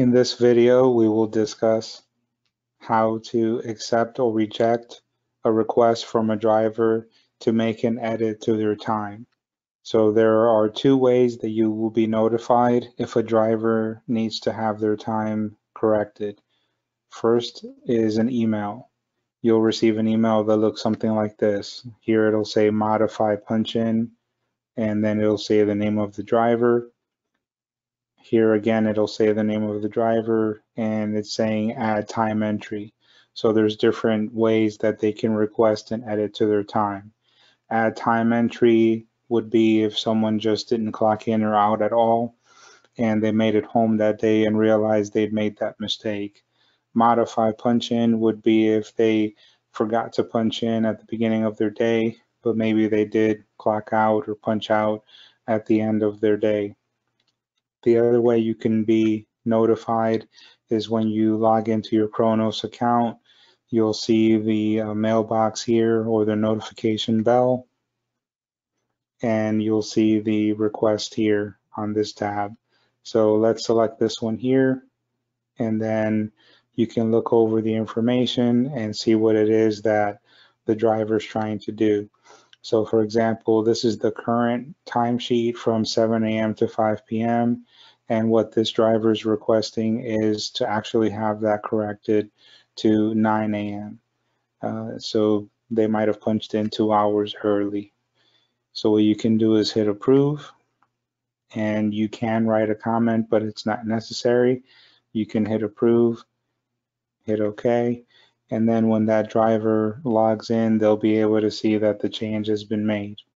In this video, we will discuss how to accept or reject a request from a driver to make an edit to their time. So there are two ways that you will be notified if a driver needs to have their time corrected. First is an email. You'll receive an email that looks something like this. Here it'll say modify punch in, and then it'll say the name of the driver. Here again, it'll say the name of the driver and it's saying add time entry. So there's different ways that they can request an edit to their time. Add time entry would be if someone just didn't clock in or out at all and they made it home that day and realized they'd made that mistake. Modify punch in would be if they forgot to punch in at the beginning of their day, but maybe they did clock out or punch out at the end of their day. The other way you can be notified is when you log into your Kronos account, you'll see the mailbox here or the notification bell, and you'll see the request here on this tab. So let's select this one here, and then you can look over the information and see what it is that the driver is trying to do. So for example, this is the current timesheet from 7 a.m. to 5 p.m. And what this driver is requesting is to actually have that corrected to 9 a.m. So they might have punched in 2 hours early. So what you can do is hit approve, and you can write a comment, but it's not necessary. You can hit approve, hit OK, and then when that driver logs in, they'll be able to see that the change has been made.